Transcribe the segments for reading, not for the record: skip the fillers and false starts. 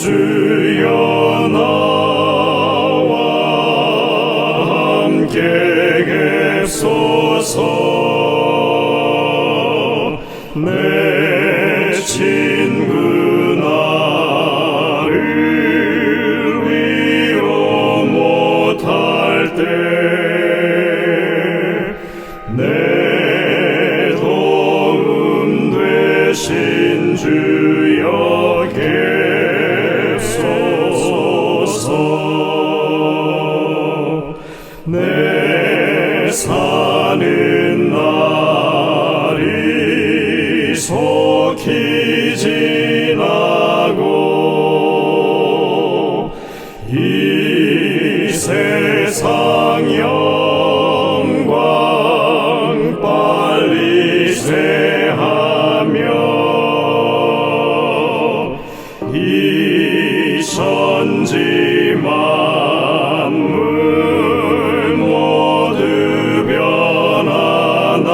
주여 나와 함께 계소서. 내 친구 나를 위로 못할 때 내 도움 되신 주여 계소서. 내 사는 날이 속히 지나고 이 세상 영광 빨리 쇠하며 이 천지 만물 모두 변하나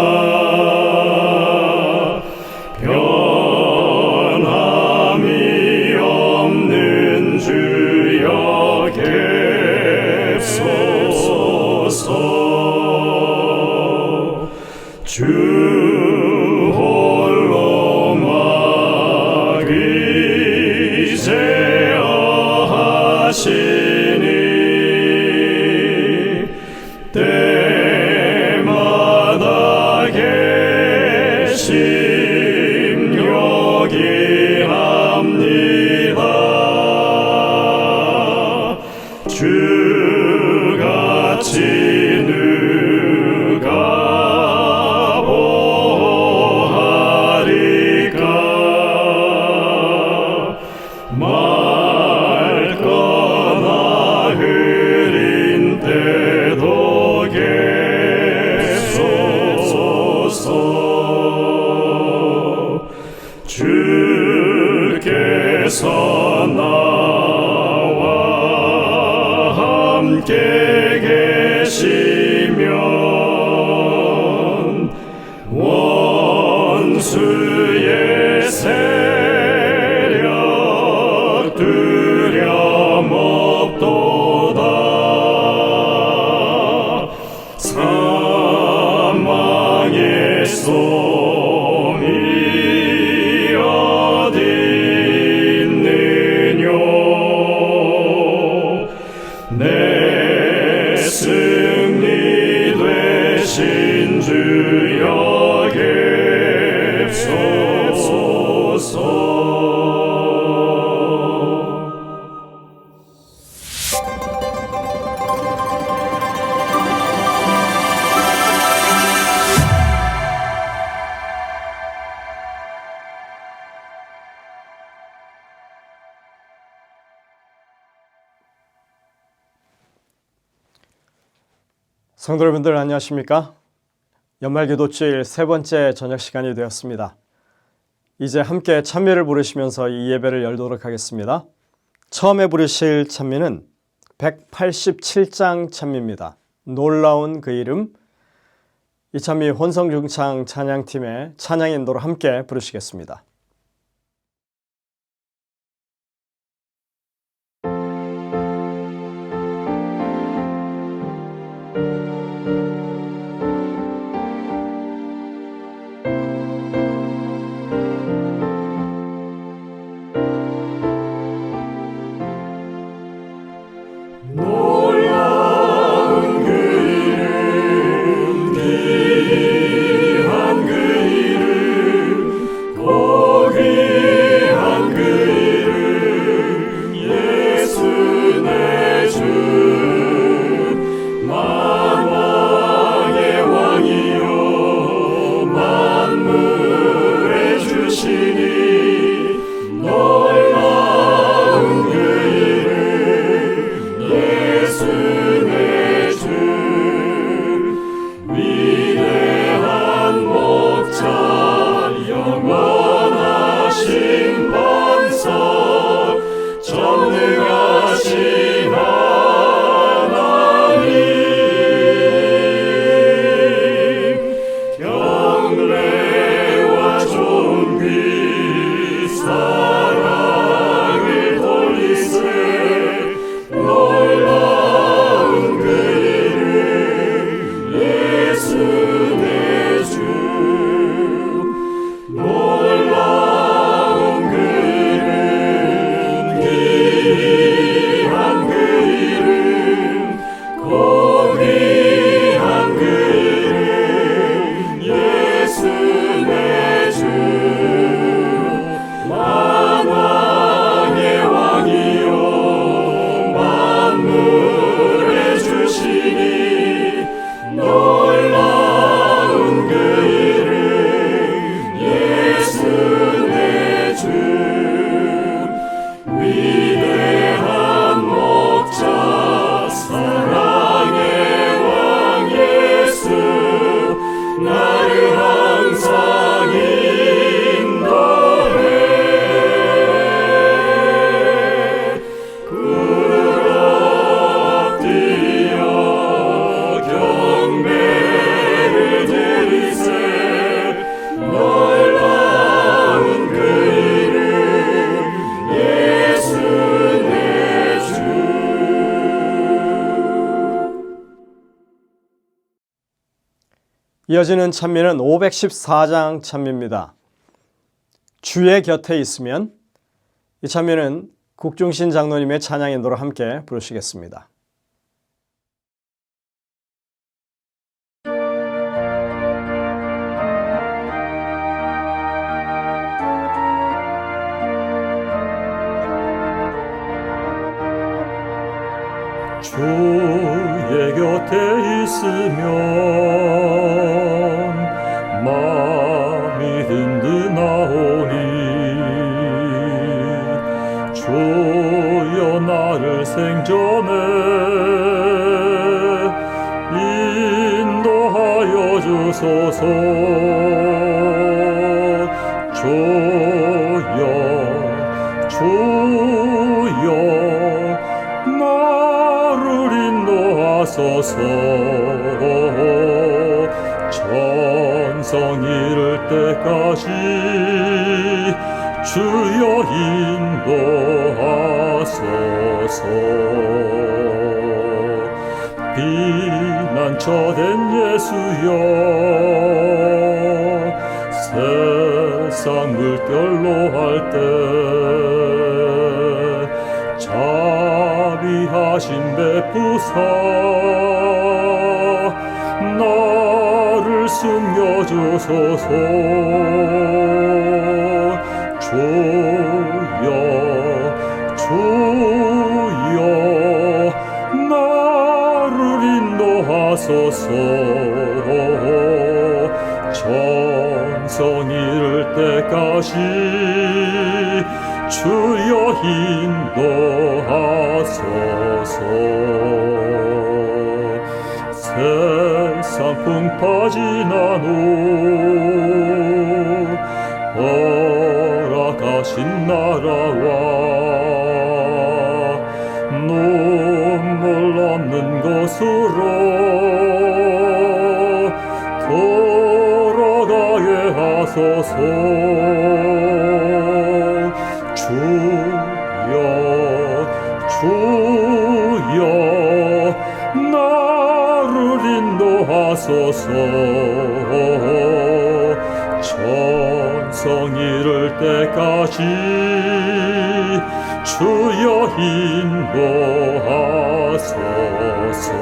변함이 없는 주여 계소서. 주 홀로 막이제어하시니 때마다 계심 요기합니다. 주같이 누가 보하리까. 맑거나 흐린 때도 계소서. 주께서 나와 함께 계시면 원수의 세력 두려움 없도다. 사망의 솜이 어디 있느뇨. 내 승리 되신 주여 계소서. 성도 여러분들 안녕하십니까? 연말기도주일 세 번째 저녁 시간이 되었습니다. 이제 함께 찬미를 부르시면서 이 예배를 열도록 하겠습니다. 처음에 부르실 찬미는 187장 찬미입니다. 놀라운 그 이름. 이 찬미 혼성중창 찬양팀의 찬양 인도로 함께 부르시겠습니다. 놀라운 그 이름, 귀한 그 이름, 선물해 주시니 놀라운 그 이름 예수 내 주 위대한 목자 사랑의 왕 예수 나를 항상 인도해 굴러 뛰어 경배를 드리세 놀라운 그 이름 예수 내 주. 이어지는 찬미는 514장 찬미입니다. 주의 곁에 있으면. 이 찬미는 국중신 장로님의 찬양 인도로 함께 부르시겠습니다. 주의 곁에 있으면 마음이 든든하오니 주여 나를 생전에 인도하여 주소서 주여 나를 인도하소서 천성 이를 때까지 주여 인도하소서 비난처된 예수여 세상 물결로 할 때 자비하심 베푸사 나를 숨겨주소서 주여 나를 인도하소서 천성 이를 때까지 주여 인도하소서 세상 풍파 지나노 허락하신 나라와 눈물 없는 곳으로 돌아가게 하소서 주여 나를 인도하소서 천성 이를 때까지 주여 인도하소서.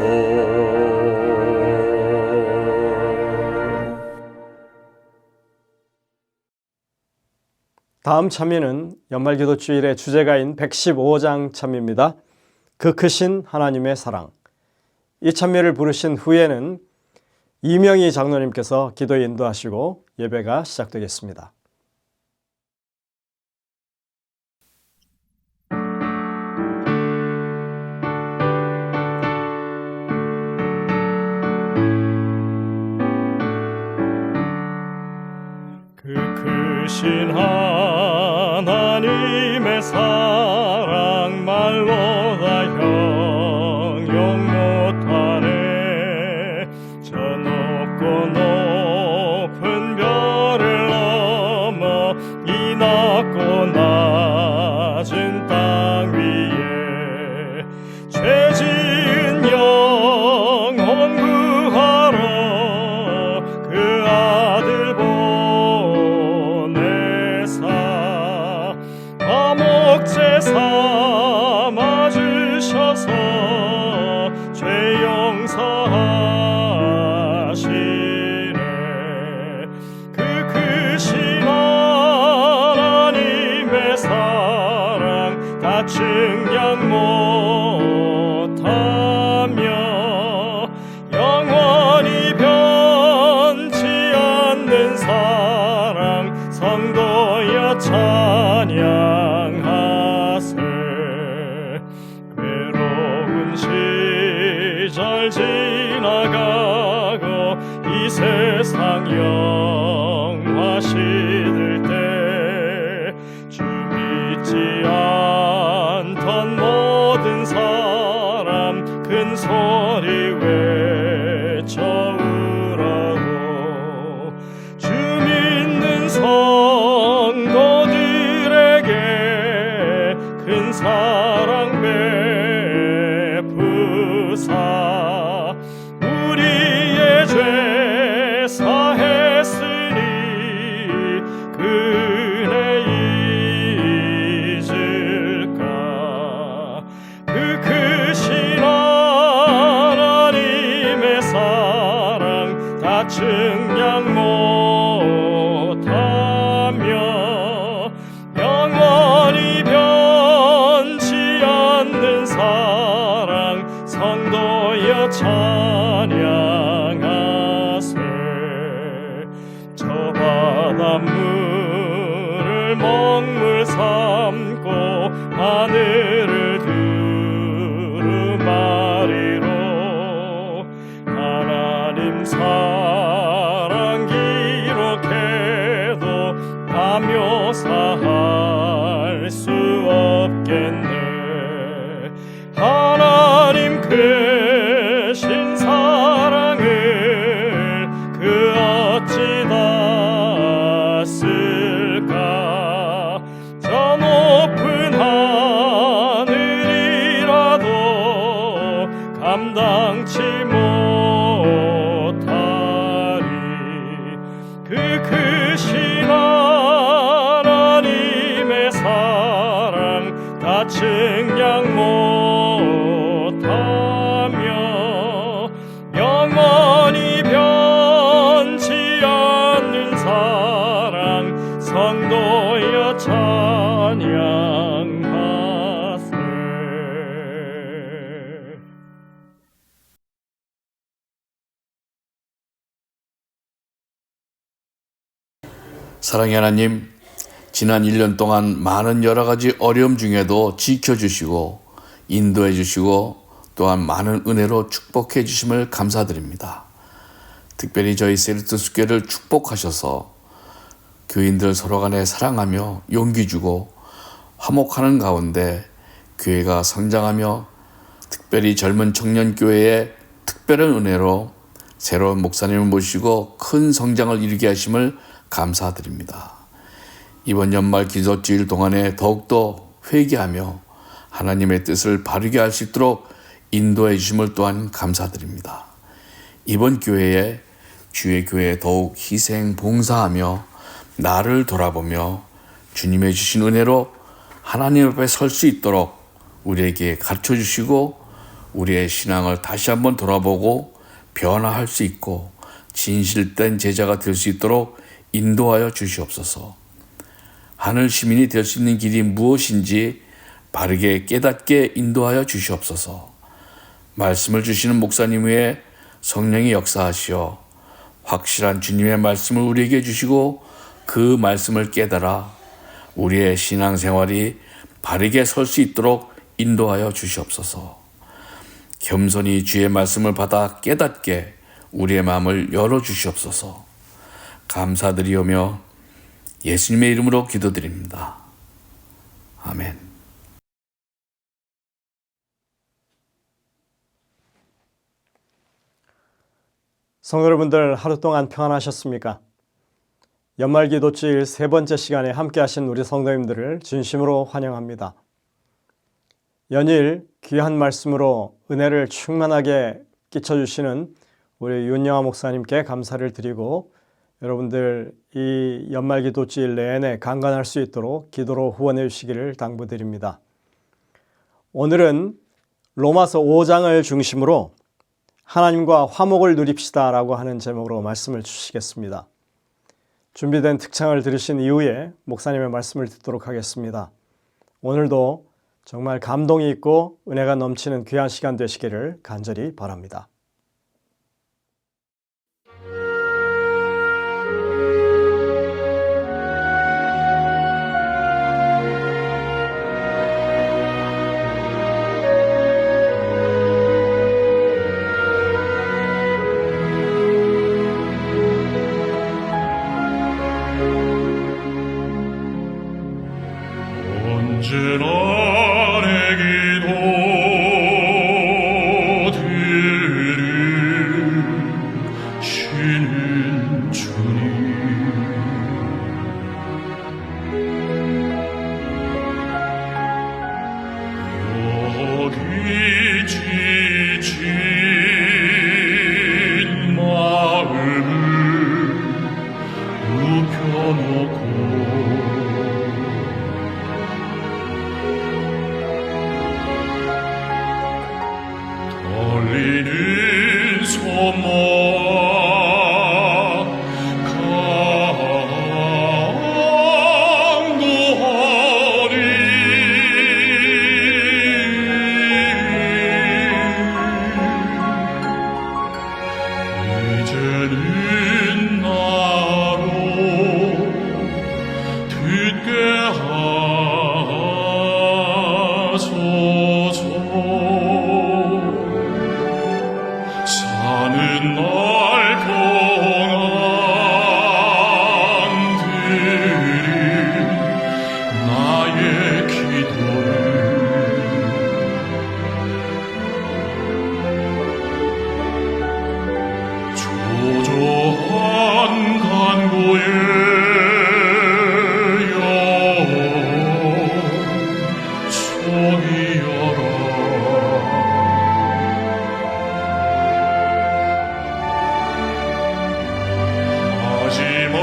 다음 찬미는 연말기도주일의 주제가인 115장 찬미입니다. 그 크신 하나님의 사랑. 이 찬미를 부르신 후에는 이명희 장로님께서 기도 인도하시고 예배가 시작되겠습니다. 그 크신 하나님의 사랑 말로 다 형용 못하네 저 높고 높은 별을 넘어 이 낮고 낮은 땅 위에 죄 지은 영혼 구하러 그 아들 목재 삼아 주셔서 죄 용서하시네 그 크신 하나님의 사랑 다 측량 못하네 찬양하세. 괴로운 시절 지나가고 이 세상 영화 시들 때 주 믿지 않던 모든 사람 큰 소리 외쳐 우라고. 주 믿는 성도들에게 큰 사랑 베푸사 우리의 죄 사했으니 그 은혜 잊을까. 그 크신 하나님의 사랑 다 측량 못하며 영원히 변치 않는 사랑 성도여 찬양하세. 저 바닷물을 먹물 삼고 하늘을 두루마리로 하나님 사랑 기록해도 다 묘사할 수 없겠네. 하나님 크신 사랑을 그 어찌 다 쓸까. 저 높은 하늘이라도 감당치 못하리. 그 크신 하나님의 사랑 다 측량 못하며 영원히 변치 않는 사랑 성도여 찬양하세. 사랑의 하나님, 지난 1년 동안 많은 여러 가지 어려움 중에도 지켜주시고 인도해 주시고 또한 많은 은혜로 축복해 주심을 감사드립니다. 특별히 저희 세르투스 교회를 축복하셔서 교인들 서로 간에 사랑하며 용기 주고 화목하는 가운데 교회가 성장하며 특별히 젊은 청년 교회의 특별한 은혜로 새로운 목사님을 모시고 큰 성장을 이루게 하심을 감사드립니다. 이번 연말 기도주일 동안에 더욱더 회개하며 하나님의 뜻을 바르게 할 수 있도록 인도해 주심을 또한 감사드립니다. 이번 기회에 주의 교회에 더욱 희생 봉사하며 나를 돌아보며 주님의 주신 은혜로 하나님 앞에 설 수 있도록 우리에게 가르쳐 주시고 우리의 신앙을 다시 한번 돌아보고 변화할 수 있고 진실된 제자가 될 수 있도록 인도하여 주시옵소서. 하늘 시민이 될 수 있는 길이 무엇인지 바르게 깨닫게 인도하여 주시옵소서. 말씀을 주시는 목사님 외에 성령이 역사하시어 확실한 주님의 말씀을 우리에게 주시고 그 말씀을 깨달아 우리의 신앙생활이 바르게 설 수 있도록 인도하여 주시옵소서. 겸손히 주의 말씀을 받아 깨닫게 우리의 마음을 열어주시옵소서. 감사드리오며 예수님의 이름으로 기도드립니다. 아멘. 성도 여러분들, 하루 동안 평안하셨습니까? 연말기도주일 세 번째 시간에 함께하신 우리 성도님들을 진심으로 환영합니다. 연일 귀한 말씀으로 은혜를 충만하게 끼쳐주시는 우리 윤영아 목사님께 감사를 드리고 여러분들 이 연말기도주일 내내 강건할 수 있도록 기도로 후원해 주시기를 당부드립니다. 오늘은 로마서 5장을 중심으로 하나님과 화목을 누립시다 라고 하는 제목으로 말씀을 주시겠습니다. 준비된 특창을 들으신 이후에 목사님의 말씀을 듣도록 하겠습니다. 오늘도 정말 감동이 있고 은혜가 넘치는 귀한 시간 되시기를 간절히 바랍니다. 언제나 내 기도 들으시는 주님, 여기 지친 마음을 눕혀놓고 떨리는 손목 강도하니 이제는 나로 듣게 하소서. 사는 날 동안 드린 나의 기도를 조조한 간구에 송이여라. 하지만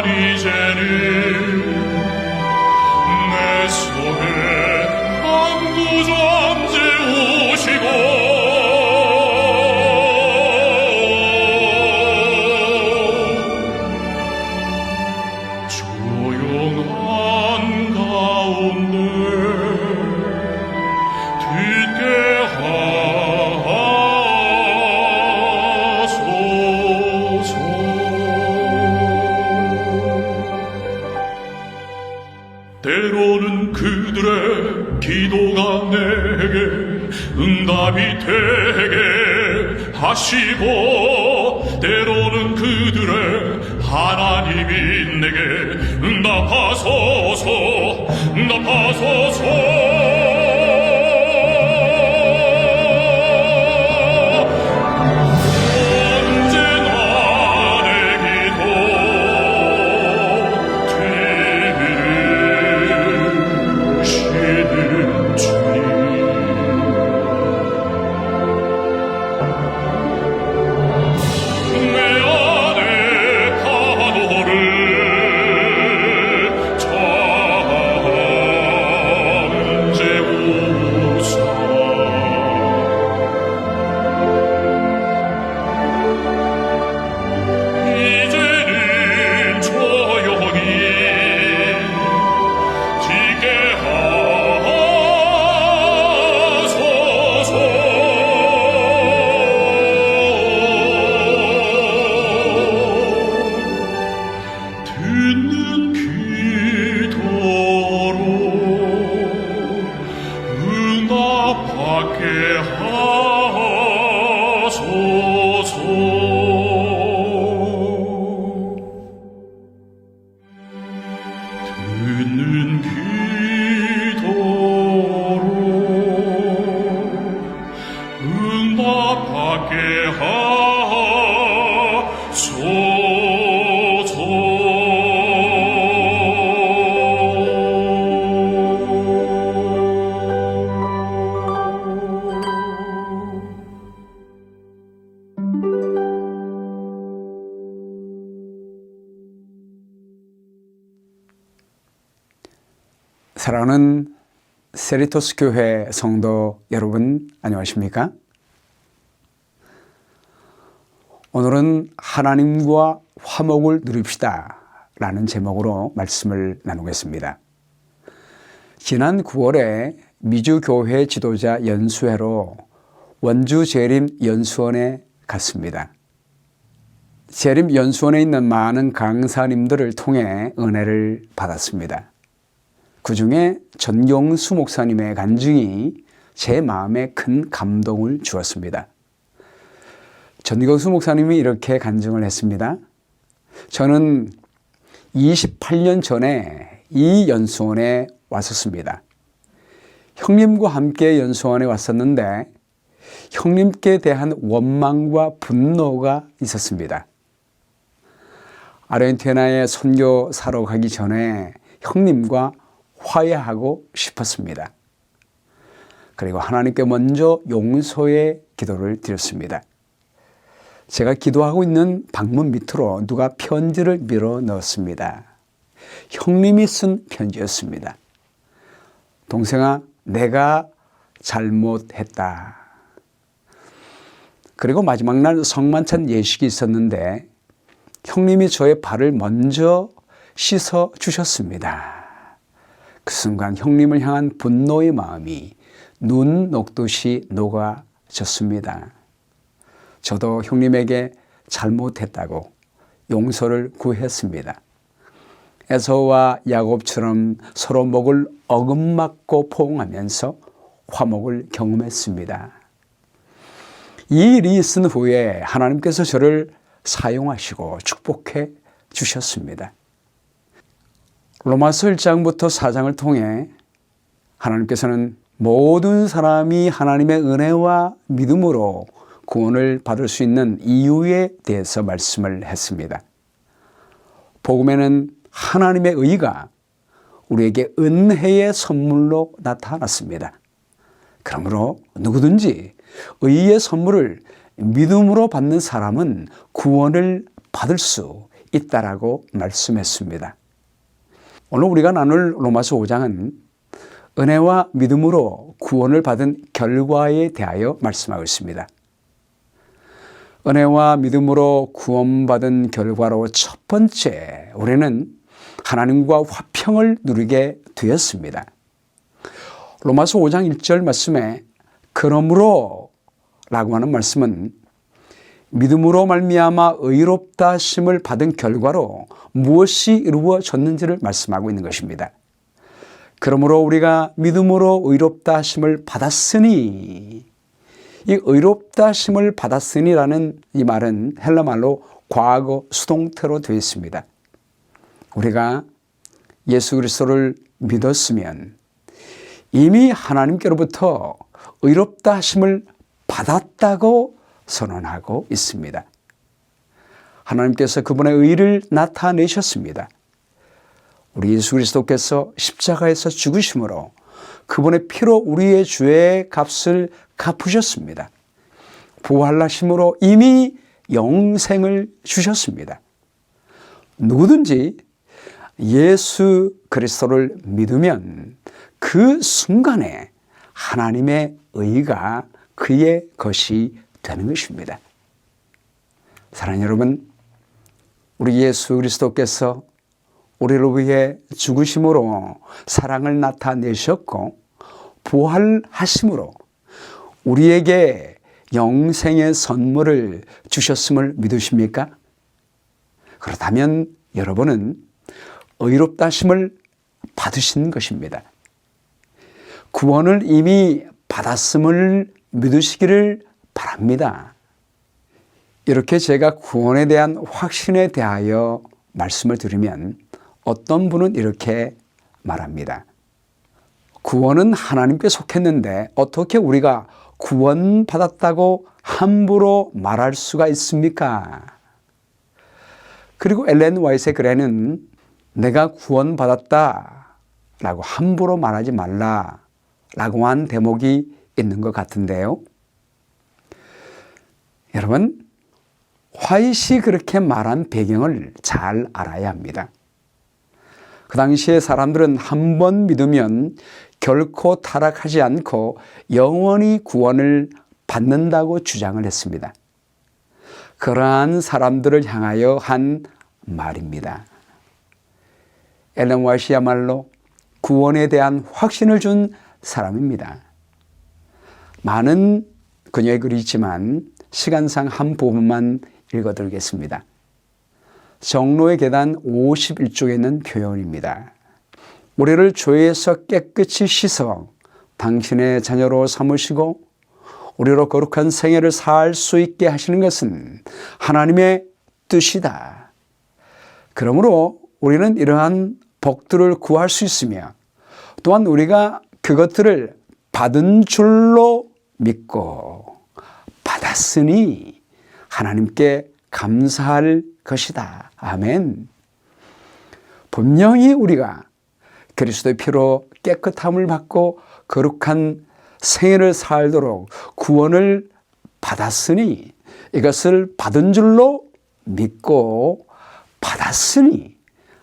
이제는 내 속에 한구점 재우시고 조용한 가운데 듣게 하소서. 때로는 그들의 기도가 내게 응답이 되게 하시고, 때로는 그들의 하나님이 내게 응답하소서, 응답하소서. 언제나 내 기도 들으시는 주님, 내 안에 파도를 잠재우사. 이제는 조용히 지게 하소서. 듣는 기도로 응답받게 하소서. 듣는 기도로 응답받게 하소서. 사랑하는 세리토스 교회 성도 여러분, 안녕하십니까? 오늘은 하나님과 화목을 누립시다 라는 제목으로 말씀을 나누겠습니다. 지난 9월에 미주교회 지도자 연수회로 원주 재림 연수원에 갔습니다. 재림 연수원에 있는 많은 강사님들을 통해 은혜를 받았습니다. 그 중에 전경수 목사님의 간증이 제 마음에 큰 감동을 주었습니다. 전경수 목사님이 이렇게 간증을 했습니다. 저는 28년 전에 이 연수원에 왔었습니다. 형님과 함께 연수원에 왔었는데 형님께 대한 원망과 분노가 있었습니다. 아르헨티나에 선교사로 가기 전에 형님과 화해하고 싶었습니다. 그리고 하나님께 먼저 용서의 기도를 드렸습니다. 제가 기도하고 있는 방문 밑으로 누가 편지를 밀어 넣었습니다. 형님이 쓴 편지였습니다. 동생아, 내가 잘못했다. 그리고 마지막 날 성만찬 예식이 있었는데 형님이 저의 발을 먼저 씻어 주셨습니다. 그 순간 형님을 향한 분노의 마음이 눈 녹듯이 녹아졌습니다. 저도 형님에게 잘못했다고 용서를 구했습니다. 에서와 야곱처럼 서로 목을 어금맞고 포옹하면서 화목을 경험했습니다. 이 일이 있은 후에 하나님께서 저를 사용하시고 축복해 주셨습니다. 로마서 1장부터 4장을 통해 하나님께서는 모든 사람이 하나님의 은혜와 믿음으로 구원을 받을 수 있는 이유에 대해서 말씀을 했습니다. 복음에는 하나님의 의가 우리에게 은혜의 선물로 나타났습니다. 그러므로 누구든지 의의 선물을 믿음으로 받는 사람은 구원을 받을 수 있다라고 말씀했습니다. 오늘 우리가 나눌 로마서 5장은 은혜와 믿음으로 구원을 받은 결과에 대하여 말씀하고 있습니다. 은혜와 믿음으로 구원받은 결과로 첫 번째, 우리는 하나님과 화평을 누리게 되었습니다. 로마서 5장 1절 말씀에 그러므로 라고 하는 말씀은 믿음으로 말미암아 의롭다 하심을 받은 결과로 무엇이 이루어졌는지를 말씀하고 있는 것입니다. 그러므로 우리가 믿음으로 의롭다 하심을 받았으니, 이 의롭다 하심을 받았으니라는 이 말은 헬라말로 과거 수동태로 되어 있습니다. 우리가 예수 그리스도를 믿었으면 이미 하나님께로부터 의롭다 하심을 받았다고 선언하고 있습니다. 하나님께서 그분의 의를 나타내셨습니다. 우리 예수 그리스도께서 십자가에서 죽으심으로 그분의 피로 우리의 죄의 값을 갚으셨습니다. 부활하심으로 이미 영생을 주셨습니다. 누구든지 예수 그리스도를 믿으면 그 순간에 하나님의 의가 그의 것이 되는 것입니다. 사랑하는 여러분, 우리 예수 그리스도께서 우리를 위해 죽으심으로 사랑을 나타내셨고 부활하심으로 우리에게 영생의 선물을 주셨음을 믿으십니까? 그렇다면 여러분은 의롭다 하심을 받으신 것입니다. 구원을 이미 받았음을 믿으시기를 바랍니다. 이렇게 제가 구원에 대한 확신에 대하여 말씀을 드리면 어떤 분은 이렇게 말합니다. 구원은 하나님께 속했는데 어떻게 우리가 구원받았다고 함부로 말할 수가 있습니까? 그리고 엘렌 화이트의 글에는 내가 구원받았다 라고 함부로 말하지 말라 라고 한 대목이 있는 것 같은데요. 여러분, 화이트이 그렇게 말한 배경을 잘 알아야 합니다. 그 당시에 사람들은 한 번 믿으면 결코 타락하지 않고 영원히 구원을 받는다고 주장을 했습니다. 그러한 사람들을 향하여 한 말입니다. 엘렌 화이트야말로 구원에 대한 확신을 준 사람입니다. 많은 그녀의 글이 있지만 시간상 한 부분만 읽어드리겠습니다. 정로의 계단 51쪽에 있는 표현입니다. 우리를 죄에서 깨끗이 씻어 당신의 자녀로 삼으시고 우리로 거룩한 생애를 살 수 있게 하시는 것은 하나님의 뜻이다. 그러므로 우리는 이러한 복들을 구할 수 있으며 또한 우리가 그것들을 받은 줄로 믿고 받았으니 하나님께 감사할 것이다. 아멘. 분명히 우리가 그리스도의 피로 깨끗함을 받고 거룩한 생애를 살도록 구원을 받았으니 이것을 받은 줄로 믿고 받았으니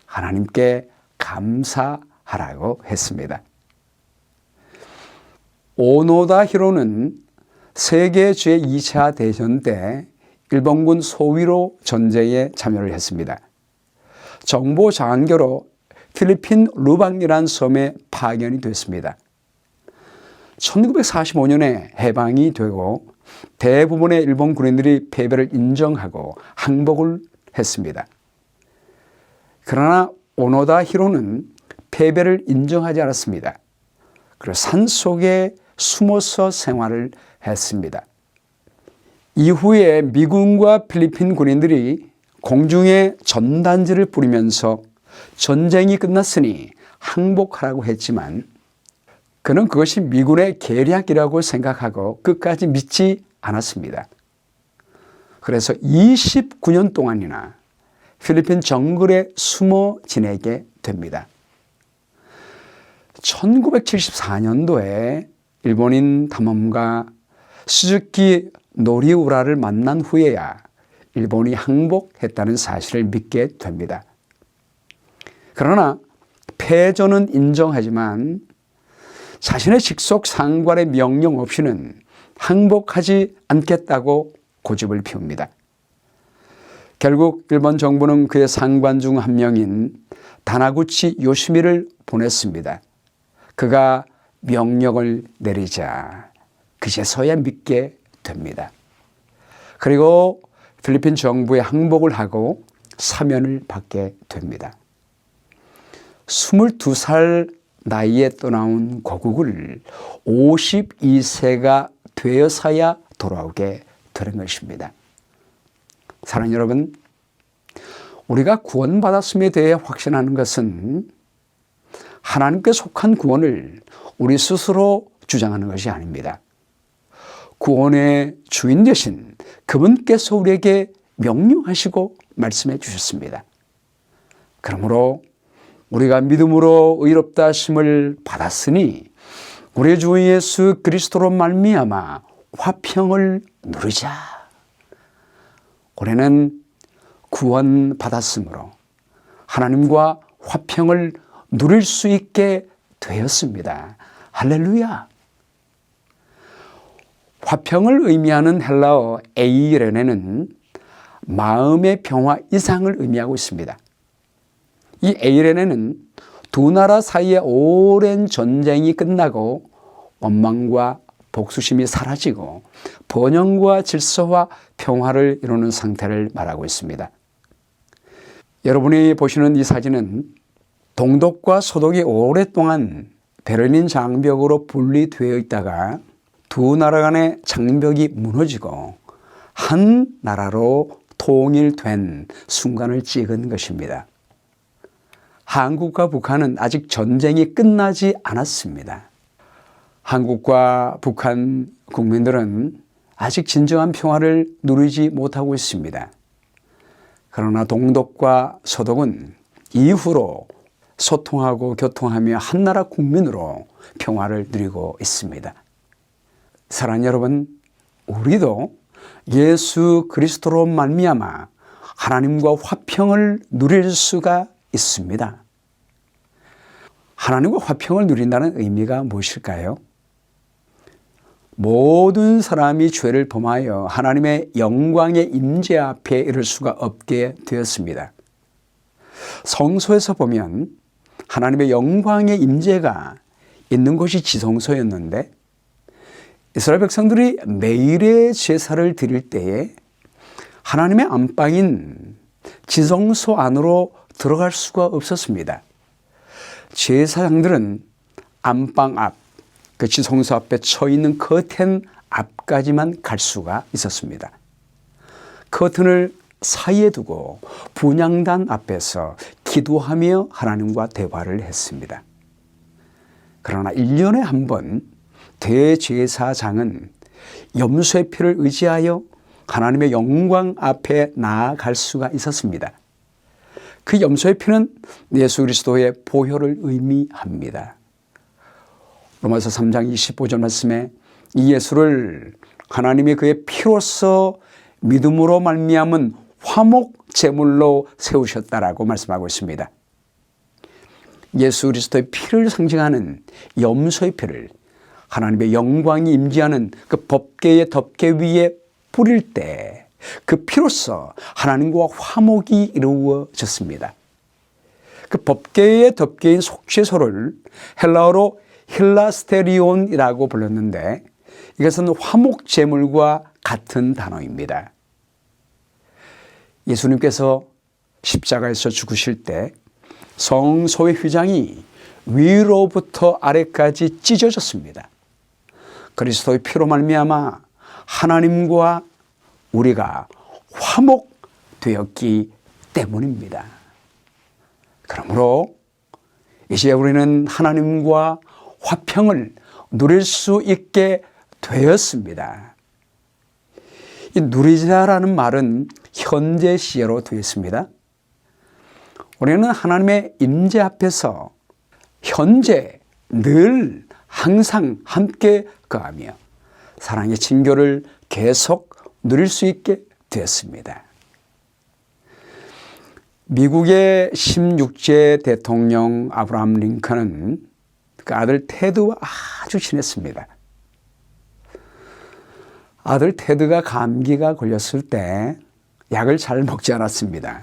하나님께 감사하라고 했습니다. 오노다 히로는 세계 제2차 대전 때 일본군 소위로 전쟁에 참여를 했습니다. 정보 장교로 필리핀 루방이라는 섬에 파견이 됐습니다. 1945년에 해방이 되고 대부분의 일본 군인들이 패배를 인정하고 항복을 했습니다. 그러나 오노다 히로는 패배를 인정하지 않았습니다. 그리고 산속에 숨어서 생활을 했습니다. 이후에 미군과 필리핀 군인들이 공중에 전단지를 뿌리면서 전쟁이 끝났으니 항복하라고 했지만 그는 그것이 미군의 계략이라고 생각하고 끝까지 믿지 않았습니다. 그래서 29년 동안이나 필리핀 정글에 숨어 지내게 됩니다. 1974년도에 일본인 탐험가 스즈키 노리우라를 만난 후에야 일본이 항복했다는 사실을 믿게 됩니다. 그러나 패전은 인정하지만 자신의 직속 상관의 명령 없이는 항복하지 않겠다고 고집을 피웁니다. 결국 일본 정부는 그의 상관 중 한 명인 다나구치 요시미를 보냈습니다. 그가 명령을 내리자 그제서야 믿게 됩니다. 그리고 필리핀 정부에 항복을 하고 사면을 받게 됩니다. 22살 나이에 떠나온 고국을 52세가 되어서야 돌아오게 되는 것입니다. 사랑하는 여러분, 우리가 구원받았음에 대해 확신하는 것은 하나님께 속한 구원을 우리 스스로 주장하는 것이 아닙니다. 구원의 주인 되신 그분께서 우리에게 명령하시고 말씀해 주셨습니다. 그러므로 우리가 믿음으로 의롭다 하심을 받았으니 우리 주 예수 그리스도로 말미암아 화평을 누리자. 우리는 구원받았으므로 하나님과 화평을 누릴 수 있게 되었습니다. 할렐루야. 화평을 의미하는 헬라어 에이레네는 마음의 평화 이상을 의미하고 있습니다. 이 에이레네는 두 나라 사이에 오랜 전쟁이 끝나고 원망과 복수심이 사라지고 번영과 질서와 평화를 이루는 상태를 말하고 있습니다. 여러분이 보시는 이 사진은 동독과 서독이 오랫동안 베를린 장벽으로 분리되어 있다가 두 나라 간의 장벽이 무너지고 한 나라로 통일된 순간을 찍은 것입니다. 한국과 북한은 아직 전쟁이 끝나지 않았습니다. 한국과 북한 국민들은 아직 진정한 평화를 누리지 못하고 있습니다. 그러나 동독과 서독은 이후로 소통하고 교통하며 한나라 국민으로 평화를 누리고 있습니다. 사랑하는 여러분, 우리도 예수 그리스도로 말미암아 하나님과 화평을 누릴 수가 있습니다. 하나님과 화평을 누린다는 의미가 무엇일까요? 모든 사람이 죄를 범하여 하나님의 영광의 임재 앞에 이를 수가 없게 되었습니다. 성소에서 보면 하나님의 영광의 임재가 있는 곳이 지성소였는데 이스라엘 백성들이 매일의 제사를 드릴 때에 하나님의 안방인 지성소 안으로 들어갈 수가 없었습니다. 제사장들은 안방 앞, 그 지성소 앞에 쳐 있는 커튼 앞까지만 갈 수가 있었습니다. 커튼을 사이에 두고 분향단 앞에서 기도하며 하나님과 대화를 했습니다. 그러나 1년에 한 번 대제사장은 염소의 피를 의지하여 하나님의 영광 앞에 나아갈 수가 있었습니다. 그 염소의 피는 예수 그리스도의 보혈을 의미합니다. 로마서 3장 25절 말씀에 이 예수를 하나님이 그의 피로써 믿음으로 말미암은 화목 제물로 세우셨다라고 말씀하고 있습니다. 예수 그리스도의 피를 상징하는 염소의 피를 하나님의 영광이 임재하는 그 법궤의 덮개 위에 뿌릴 때 그 피로써 하나님과 화목이 이루어졌습니다. 그 법궤의 덮개인 속죄소를 헬라어로 힐라스테리온이라고 불렀는데 이것은 화목 제물과 같은 단어입니다. 예수님께서 십자가에서 죽으실 때 성소의 휘장이 위로부터 아래까지 찢어졌습니다. 그리스도의 피로 말미암아 하나님과 우리가 화목되었기 때문입니다. 그러므로 이제 우리는 하나님과 화평을 누릴 수 있게 되었습니다. 이 누리자라는 말은 현재 시제로 되어 있습니다. 우리는 하나님의 임재 앞에서 현재 늘 항상 함께 거하며 사랑의 친교를 계속 누릴 수 있게 되었습니다. 미국의 16세 대통령 아브라함 링컨은 그 아들 테드와 아주 친했습니다. 아들 테드가 감기가 걸렸을 때 약을 잘 먹지 않았습니다.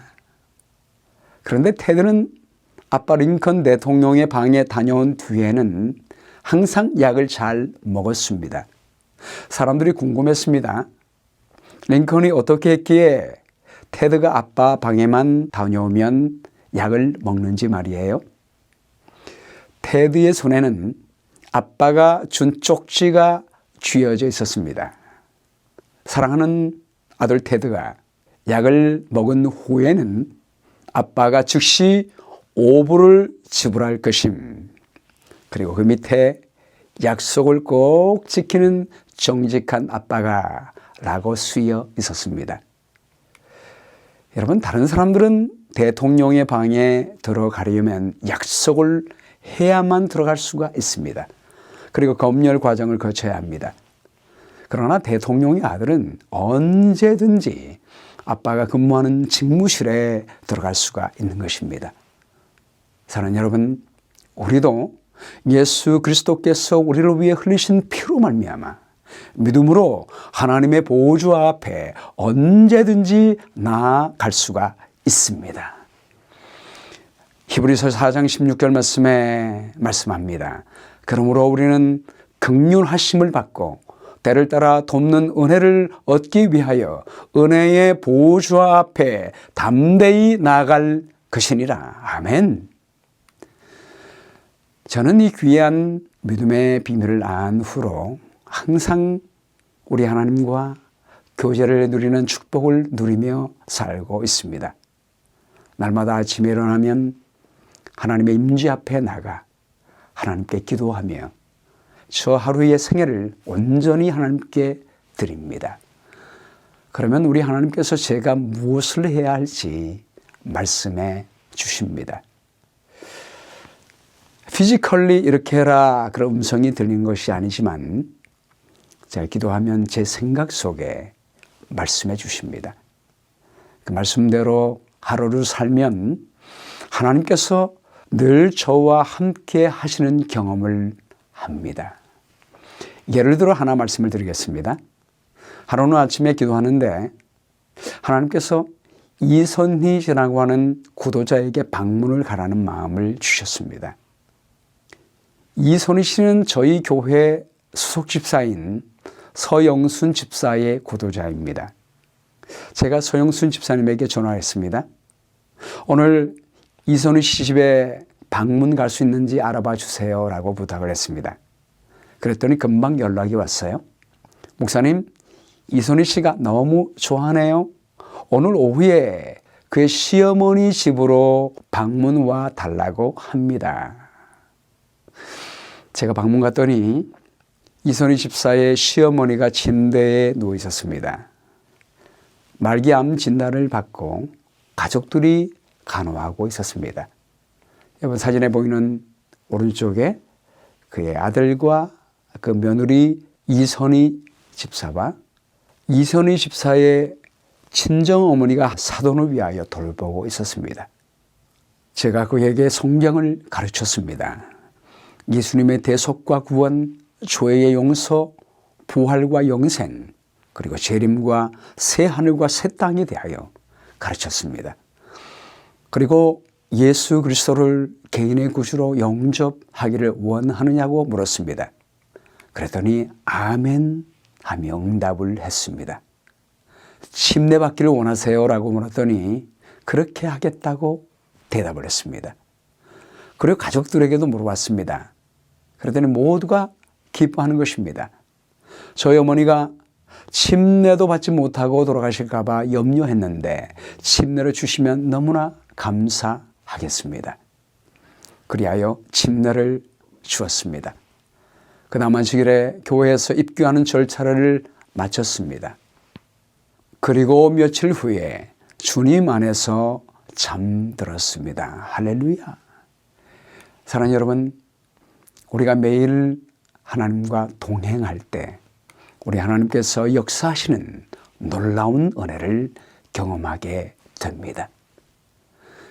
그런데 테드는 아빠 링컨 대통령의 방에 다녀온 뒤에는 항상 약을 잘 먹었습니다. 사람들이 궁금했습니다. 링컨이 어떻게 했기에 테드가 아빠 방에만 다녀오면 약을 먹는지 말이에요. 테드의 손에는 아빠가 준 쪽지가 쥐어져 있었습니다. 사랑하는 아들 테드가 약을 먹은 후에는 아빠가 즉시 오불을 지불할 것임. 그리고 그 밑에 약속을 꼭 지키는 정직한 아빠가 라고 쓰여 있었습니다. 여러분, 다른 사람들은 대통령의 방에 들어가려면 약속을 해야만 들어갈 수가 있습니다. 그리고 검열 과정을 거쳐야 합니다. 그러나 대통령의 아들은 언제든지 아빠가 근무하는 직무실에 들어갈 수가 있는 것입니다. 사랑하는 여러분, 우리도 예수 그리스도께서 우리를 위해 흘리신 피로 말미암아 믿음으로 하나님의 보좌 앞에 언제든지 나아갈 수가 있습니다. 히브리서 4장 16절 말씀에 말씀합니다. 그러므로 우리는 긍휼하심을 받고 때를 따라 돕는 은혜를 얻기 위하여 은혜의 보좌 앞에 담대히 나아갈 것이니라. 아멘. 저는 이 귀한 믿음의 비밀을 안 후로 항상 우리 하나님과 교제를 누리는 축복을 누리며 살고 있습니다. 날마다 아침에 일어나면 하나님의 임재 앞에 나가 하나님께 기도하며 저 하루의 생애를 온전히 하나님께 드립니다. 그러면 우리 하나님께서 제가 무엇을 해야 할지 말씀해 주십니다. 피지컬리 이렇게 해라 그런 음성이 들리는 것이 아니지만 제가 기도하면 제 생각 속에 말씀해 주십니다. 그 말씀대로 하루를 살면 하나님께서 늘 저와 함께 하시는 경험을 합니다. 예를 들어 하나 말씀을 드리겠습니다. 하루는 아침에 기도하는데 하나님께서 이선희 씨라고 하는 구도자에게 방문을 가라는 마음을 주셨습니다. 이선희 씨는 저희 교회 수석 집사인 서영순 집사의 구도자입니다. 제가 서영순 집사님에게 전화했습니다. 오늘 이선희 씨 집에 방문 갈 수 있는지 알아봐 주세요 라고 부탁을 했습니다. 그랬더니 금방 연락이 왔어요. 목사님, 이선희 씨가 너무 좋아하네요. 오늘 오후에 그의 시어머니 집으로 방문 와 달라고 합니다. 제가 방문 갔더니 이선희 집사의 시어머니가 침대에 누워 있었습니다. 말기암 진단을 받고 가족들이 간호하고 있었습니다. 여러분 사진에 보이는 오른쪽에 그의 아들과 그 며느리 이선희 집사와 이선희 집사의 친정어머니가 사돈을 위하여 돌보고 있었습니다. 제가 그에게 성경을 가르쳤습니다. 예수님의 대속과 구원, 죄의 용서, 부활과 영생, 그리고 재림과 새 하늘과 새 땅에 대하여 가르쳤습니다. 그리고 예수 그리스도를 개인의 구주로 영접하기를 원하느냐고 물었습니다. 그랬더니 아멘 하며 응답을 했습니다. 침례받기를 원하세요? 라고 물었더니 그렇게 하겠다고 대답을 했습니다. 그리고 가족들에게도 물어봤습니다. 그랬더니 모두가 기뻐하는 것입니다. 저희 어머니가 침례도 받지 못하고 돌아가실까 봐 염려했는데 침례를 주시면 너무나 감사하겠습니다. 그리하여 침례를 주었습니다. 그 남한식일에 교회에서 입교하는 절차를 마쳤습니다. 그리고 며칠 후에 주님 안에서 잠들었습니다. 할렐루야. 사랑하는 여러분, 우리가 매일 하나님과 동행할 때 우리 하나님께서 역사하시는 놀라운 은혜를 경험하게 됩니다.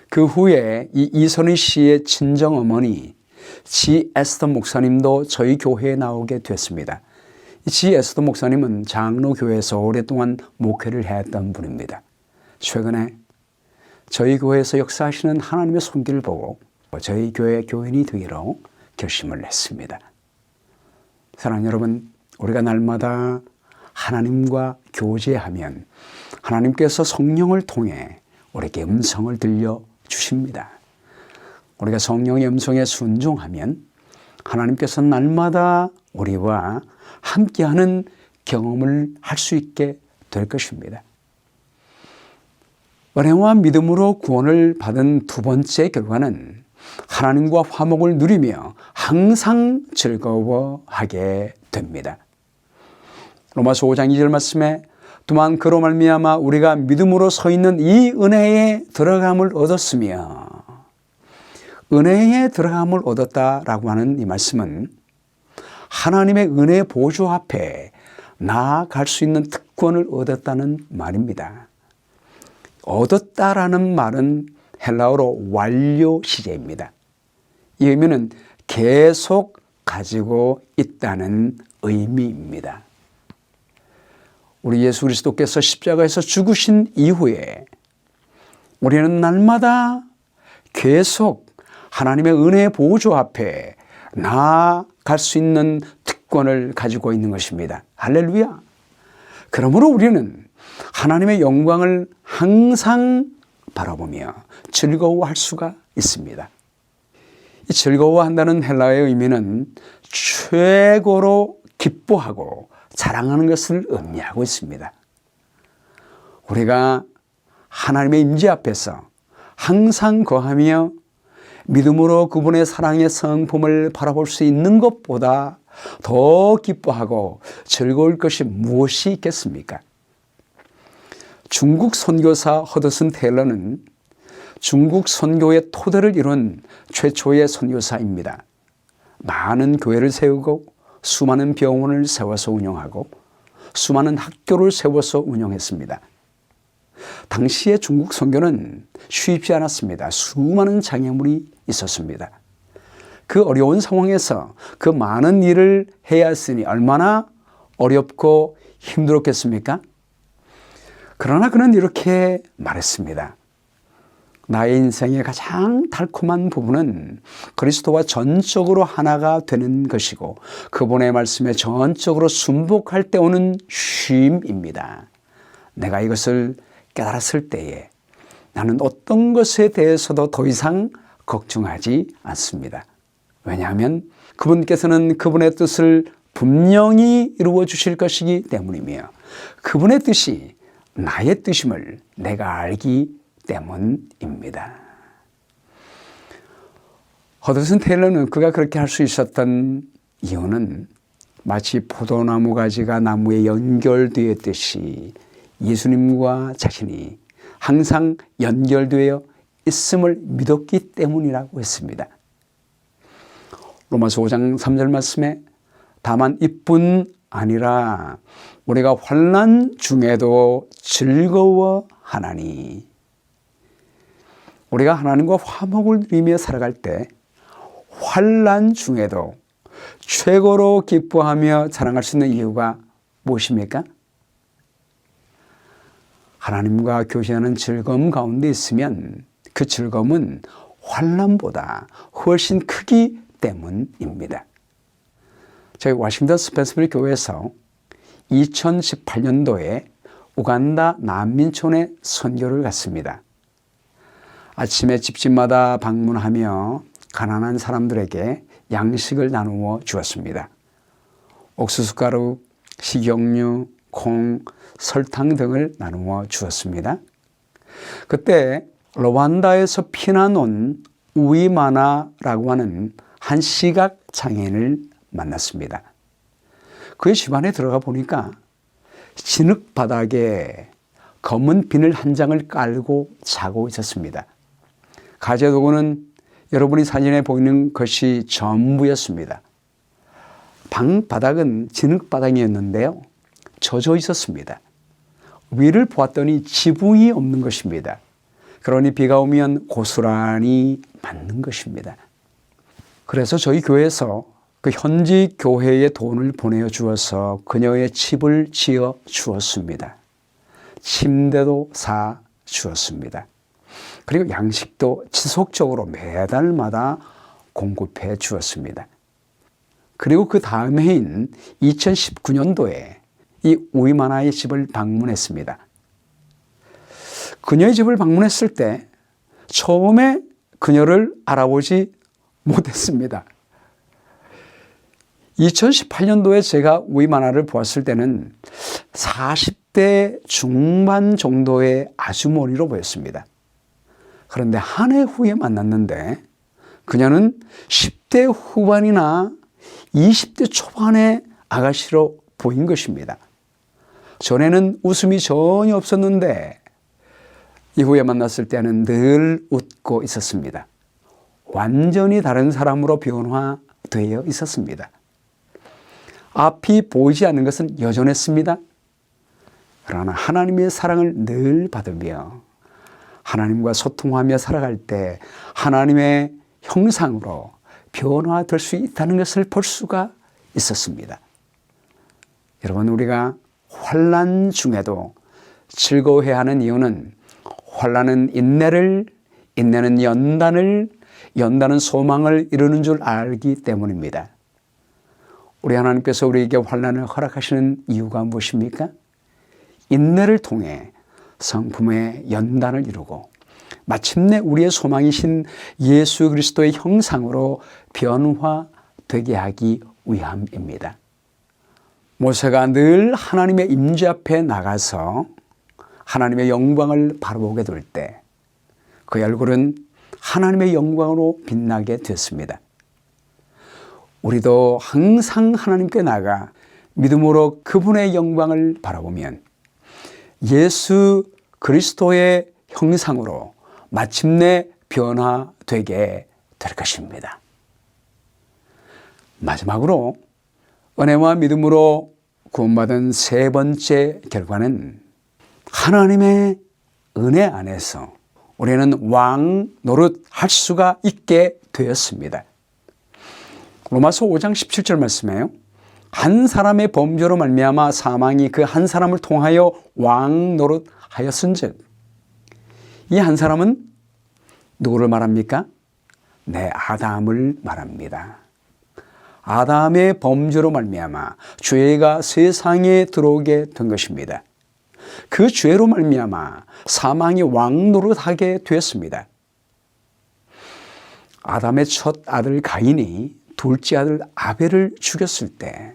그 후에 이 이선희 씨의 친정어머니 지 에스더 목사님도 저희 교회에 나오게 됐습니다. 지 에스더 목사님은 장로교회에서 오랫동안 목회를 했던 분입니다. 최근에 저희 교회에서 역사하시는 하나님의 손길을 보고 저희 교회 교인이 되기로 결심을 했습니다. 사랑하는 여러분, 우리가 날마다 하나님과 교제하면 하나님께서 성령을 통해 우리에게 음성을 들려주십니다. 우리가 성령의 음성에 순종하면 하나님께서 날마다 우리와 함께하는 경험을 할 수 있게 될 것입니다. 은혜와 믿음으로 구원을 받은 두 번째 결과는 하나님과 화목을 누리며 항상 즐거워하게 됩니다. 로마서 5장 2절 말씀에 또한 그로 말미암아 우리가 믿음으로 서 있는 이 은혜에 들어감을 얻었으며, 은혜에 들어감을 얻었다라고 하는 이 말씀은 하나님의 은혜 보좌 앞에 나아갈 수 있는 특권을 얻었다는 말입니다. 얻었다라는 말은 헬라어로 완료 시제입니다. 이 의미는 계속 가지고 있다는 의미입니다. 우리 예수 그리스도께서 십자가에서 죽으신 이후에 우리는 날마다 계속 하나님의 은혜 보좌 앞에 나아갈 수 있는 특권을 가지고 있는 것입니다. 할렐루야. 그러므로 우리는 하나님의 영광을 항상 바라보며 즐거워할 수가 있습니다. 이 즐거워한다는 헬라어의 의미는 최고로 기뻐하고 자랑하는 것을 의미하고 있습니다. 우리가 하나님의 임재 앞에서 항상 거하며 믿음으로 그분의 사랑의 성품을 바라볼 수 있는 것보다 더 기뻐하고 즐거울 것이 무엇이 있겠습니까? 중국 선교사 허드슨 테일러는 중국 선교의 토대를 이룬 최초의 선교사입니다. 많은 교회를 세우고 수많은 병원을 세워서 운영하고 수많은 학교를 세워서 운영했습니다. 당시의 중국 선교는 쉽지 않았습니다. 수많은 장애물이 있었습니다. 그 어려운 상황에서 그 많은 일을 해야 했으니 얼마나 어렵고 힘들었겠습니까? 그러나 그는 이렇게 말했습니다. 나의 인생의 가장 달콤한 부분은 그리스도와 전적으로 하나가 되는 것이고 그분의 말씀에 전적으로 순복할 때 오는 쉼입니다. 내가 이것을 깨달았을 때에 나는 어떤 것에 대해서도 더 이상 걱정하지 않습니다. 왜냐하면 그분께서는 그분의 뜻을 분명히 이루어 주실 것이기 때문이며 그분의 뜻이 나의 뜻임을 내가 알기 때문입니다. 허드슨 테일러는 그가 그렇게 할 수 있었던 이유는 마치 포도나무 가지가 나무에 연결되었듯이 예수님과 자신이 항상 연결되어 있음을 믿었기 때문이라고 했습니다. 로마서 5장 3절 말씀에 다만 이뿐 아니라 우리가 환난 중에도 즐거워하나니, 우리가 하나님과 화목을 누리며 살아갈 때 환난 중에도 최고로 기뻐하며 자랑할 수 있는 이유가 무엇입니까? 하나님과 교제하는 즐거움 가운데 있으면 그 즐거움은 환난보다 훨씬 크기 때문입니다. 저희 워싱턴 스펜서빌 교회에서 2018년도에 우간다 난민촌에 선교를 갔습니다. 아침에 집집마다 방문하며 가난한 사람들에게 양식을 나누어 주었습니다. 옥수수가루, 식용유, 콩, 설탕 등을 나누어 주었습니다. 그때 루완다에서 피난 온 우이마나라고 하는 한 시각 장애인을 만났습니다. 그의 집안에 들어가 보니까 진흙 바닥에 검은 비늘 한 장을 깔고 자고 있었습니다. 가재도구는 여러분이 사진에 보이는 것이 전부였습니다. 방 바닥은 진흙 바닥이었는데요, 젖어 있었습니다. 위를 보았더니 지붕이 없는 것입니다. 그러니 비가 오면 고스란히 맞는 것입니다. 그래서 저희 교회에서 그 현지 교회에 돈을 보내어 주어서 그녀의 집을 지어 주었습니다. 침대도 사 주었습니다. 그리고 양식도 지속적으로 매달마다 공급해 주었습니다. 그리고 그 다음 해인 2019년도에 이 우이마나의 집을 방문했습니다. 그녀의 집을 방문했을 때 처음에 그녀를 알아보지 못했습니다. 2018년도에 제가 우이마나를 보았을 때는 40대 중반 정도의 아주머니로 보였습니다. 그런데 한 해 후에 만났는데 그녀는 10대 후반이나 20대 초반의 아가씨로 보인 것입니다. 전에는 웃음이 전혀 없었는데 이후에 만났을 때는 늘 웃고 있었습니다. 완전히 다른 사람으로 변화되어 있었습니다. 앞이 보이지 않는 것은 여전했습니다. 그러나 하나님의 사랑을 늘 받으며 하나님과 소통하며 살아갈 때 하나님의 형상으로 변화될 수 있다는 것을 볼 수가 있었습니다. 여러분, 우리가 환난 중에도 즐거워해야 하는 이유는 환난은 인내를, 인내는 연단을, 연단은 소망을 이루는 줄 알기 때문입니다. 우리 하나님께서 우리에게 환난을 허락하시는 이유가 무엇입니까? 인내를 통해 성품의 연단을 이루고 마침내 우리의 소망이신 예수 그리스도의 형상으로 변화되게 하기 위함입니다. 모세가 늘 하나님의 임재 앞에 나가서 하나님의 영광을 바라보게 될 때 그의 얼굴은 하나님의 영광으로 빛나게 됐습니다. 우리도 항상 하나님께 나가 믿음으로 그분의 영광을 바라보면 예수 그리스도의 형상으로 마침내 변화되게 될 것입니다. 마지막으로 은혜와 믿음으로 구원받은 세 번째 결과는 하나님의 은혜 안에서 우리는 왕 노릇할 수가 있게 되었습니다. 로마서 5장 17절 말씀에요. 한 사람의 범죄로 말미암아 사망이 그 한 사람을 통하여 왕 노릇하였은즉, 이 한 사람은 누구를 말합니까? 네, 아담을 말합니다. 아담의 범죄로 말미암아 죄가 세상에 들어오게 된 것입니다. 그 죄로 말미암아 사망이 왕 노릇하게 되었습니다. 아담의 첫 아들 가인이 둘째 아들 아벨을 죽였을 때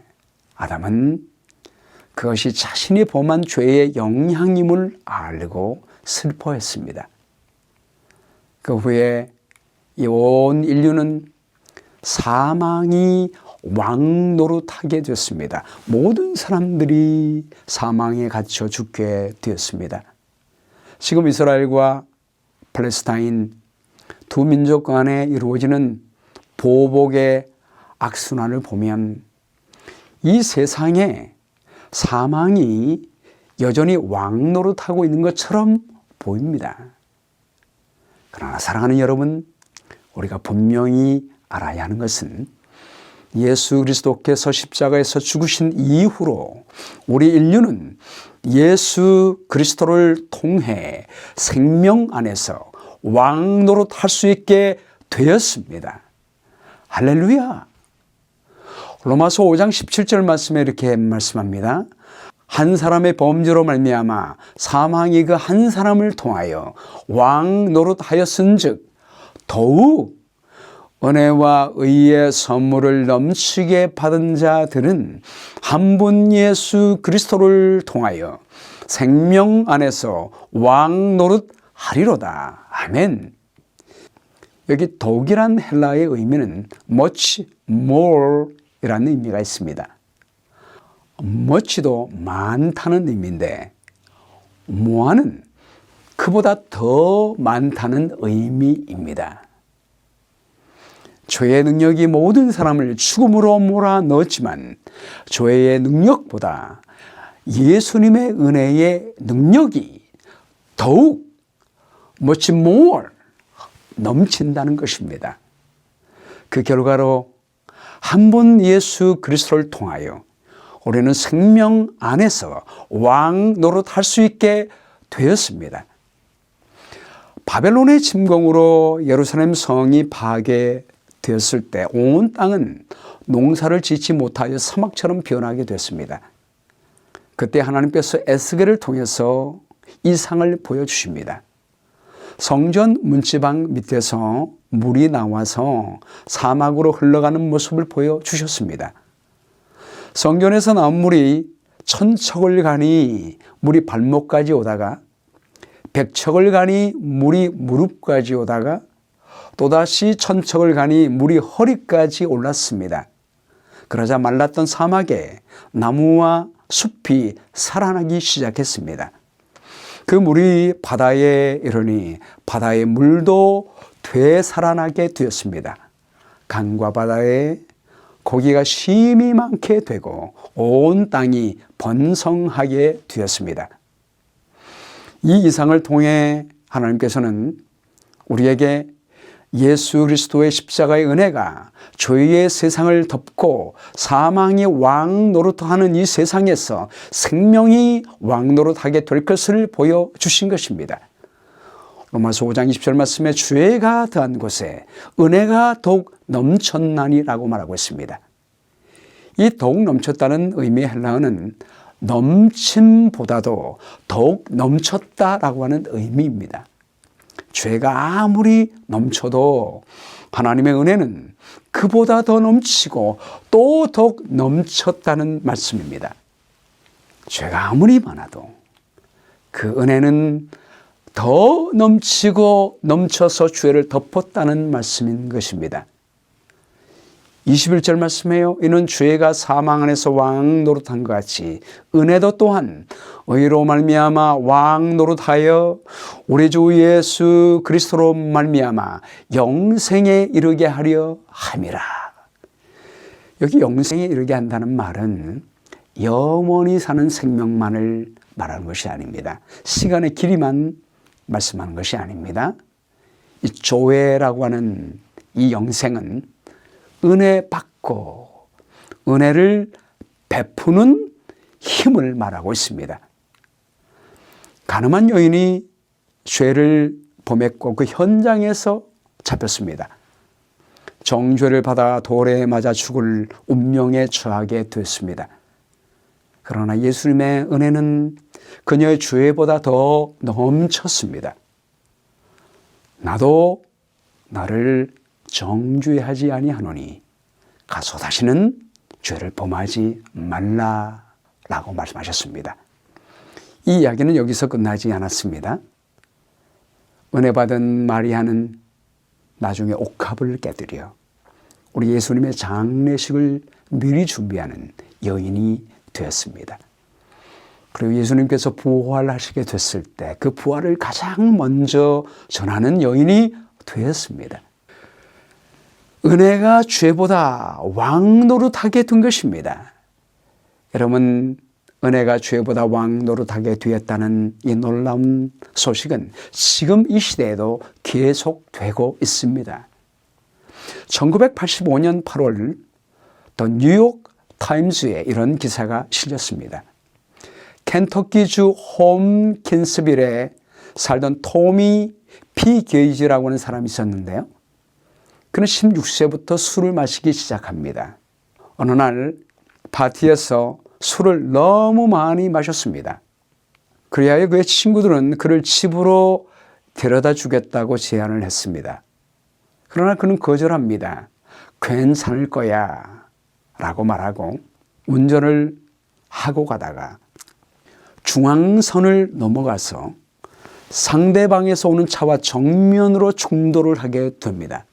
아담은 그것이 자신이 범한 죄의 영향임을 알고 슬퍼했습니다. 그 후에 이 온 인류는 사망이 왕 노릇하게 되었습니다. 모든 사람들이 사망에 갇혀 죽게 되었습니다. 지금 이스라엘과 팔레스타인 두 민족 간에 이루어지는 보복의 악순환을 보면 이 세상에 사망이 여전히 왕 노릇하고 있는 것처럼 보입니다. 그러나 사랑하는 여러분, 우리가 분명히 알아야 하는 것은 예수 그리스도께서 십자가에서 죽으신 이후로 우리 인류는 예수 그리스도를 통해 생명 안에서 왕 노릇할 수 있게 되었습니다. 할렐루야! 로마서 5장 17절 말씀에 이렇게 말씀합니다. 한 사람의 범죄로 말미암아 사망이 그 한 사람을 통하여 왕 노릇하였은즉 더욱 은혜와 의의 선물을 넘치게 받은 자들은 한 분 예수 그리스도를 통하여 생명 안에서 왕 노릇하리로다. 아멘. 여기 더욱이란 헬라어의 의미는 much more 이라는 의미가 있습니다. much도 많다는 의미인데 more는 그보다 더 많다는 의미입니다. 죄의 능력이 모든 사람을 죽음으로 몰아넣었지만 죄의 능력보다 예수님의 은혜의 능력이 더욱 much more 넘친다는 것입니다. 그 결과로 한 분 예수 그리스도를 통하여 우리는 생명 안에서 왕 노릇할 수 있게 되었습니다. 바벨론의 침공으로 예루살렘 성이 파괴되었을 때 온 땅은 농사를 짓지 못하여 사막처럼 변하게 됐습니다. 그때 하나님께서 에스겔을 통해서 이상을 보여주십니다. 성전 문지방 밑에서 물이 나와서 사막으로 흘러가는 모습을 보여주셨습니다. 성전에서 나온 물이 천척을 가니 물이 발목까지 오다가 백척을 가니 물이 무릎까지 오다가 또다시 천척을 가니 물이 허리까지 올랐습니다. 그러자 말랐던 사막에 나무와 숲이 살아나기 시작했습니다. 그 물이 바다에 이르니 바다의 물도 되살아나게 되었습니다. 강과 바다에 고기가 심히 많게 되고 온 땅이 번성하게 되었습니다. 이 이상을 통해 하나님께서는 우리에게 예수 그리스도의 십자가의 은혜가 죄의 세상을 덮고 사망이 왕 노릇하는 이 세상에서 생명이 왕 노릇하게 될 것을 보여주신 것입니다. 로마서 5장 20절 말씀에 죄가 더한 곳에 은혜가 더욱 넘쳤나니라고 말하고 있습니다. 이 더욱 넘쳤다는 의미의 헬라어는 넘침보다도 더욱 넘쳤다라고 하는 의미입니다. 죄가 아무리 넘쳐도 하나님의 은혜는 그보다 더 넘치고 또 더욱 넘쳤다는 말씀입니다. 죄가 아무리 많아도 그 은혜는 더 넘치고 넘쳐서 죄를 덮었다는 말씀인 것입니다. 21절 말씀에요. 이는 죄가 사망 안에서 왕 노릇한 것 같이 은혜도 또한 의로 말미암아 왕 노릇하여 우리 주 예수 그리스도로 말미암아 영생에 이르게 하려 함이라. 여기 영생에 이르게 한다는 말은 영원히 사는 생명만을 말하는 것이 아닙니다. 시간의 길이만 말씀하는 것이 아닙니다. 이 조회라고 하는 이 영생은 은혜 받고 은혜를 베푸는 힘을 말하고 있습니다. 가늠한 여인이 죄를 범했고 그 현장에서 잡혔습니다. 정죄를 받아 돌에 맞아 죽을 운명에 처하게 됐습니다. 그러나 예수님의 은혜는 그녀의 죄보다 더 넘쳤습니다. 나도 나를 정죄하지 아니하노니 가서 다시는 죄를 범하지 말라라고 말씀하셨습니다. 이 이야기는 여기서 끝나지 않았습니다. 은혜 받은 마리아는 나중에 옥합을 깨뜨려 우리 예수님의 장례식을 미리 준비하는 여인이 되었습니다. 그리고 예수님께서 부활하시게 됐을 때 그 부활을 가장 먼저 전하는 여인이 되었습니다. 은혜가 죄보다 왕노릇하게 된 것입니다. 여러분, 은혜가 죄보다 왕노릇하게 되었다는 이 놀라운 소식은 지금 이 시대에도 계속되고 있습니다. 1985년 8월 더 뉴욕 타임즈에 이런 기사가 실렸습니다. 켄터키주 홈킨스빌에 살던 토미 피 게이지라고 하는 사람이 있었는데요. 그는 16세부터 술을 마시기 시작합니다. 어느 날 파티에서 술을 너무 많이 마셨습니다. 그리하여 그의 친구들은 그를 집으로 데려다 주겠다고 제안을 했습니다. 그러나 그는 거절합니다. 괜찮을 거야 라고 말하고 운전을 하고 가다가 중앙선을 넘어가서 상대방에서 오는 차와 정면으로 충돌을 하게 됩니다.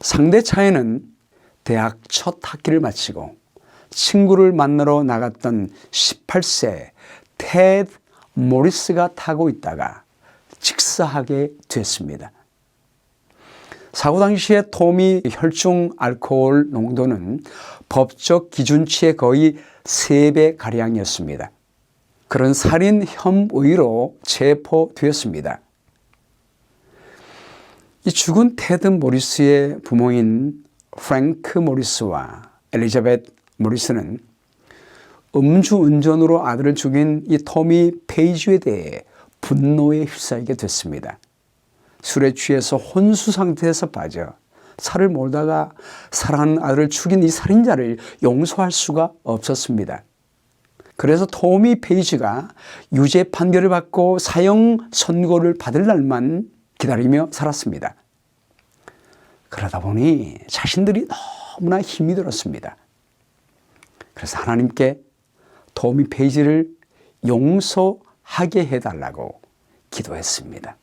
상대 차에는 대학 첫 학기를 마치고 친구를 만나러 나갔던 18세 테드 모리스가 타고 있다가 직사하게 됐습니다. 사고 당시에 토미 혈중 알코올 농도는 법적 기준치의 거의 3배가량이었습니다. 그런 살인 혐의로 체포되었습니다. 이 죽은 테드 모리스의 부모인 프랭크 모리스와 엘리자베트 모리스는 음주운전으로 아들을 죽인 이 토미 페이지에 대해 분노에 휩싸이게 됐습니다. 술에 취해서 혼수 상태에서 빠져 살을 몰다가 사랑하는 아들을 죽인 이 살인자를 용서할 수가 없었습니다. 그래서 토미 페이지가 유죄 판결을 받고 사형 선고를 받을 날만 기다리며 살았습니다. 그러다 보니 자신들이 너무나 힘이 들었습니다. 그래서 하나님께 토미 페이지를 용서하게 해달라고 기도했습니다.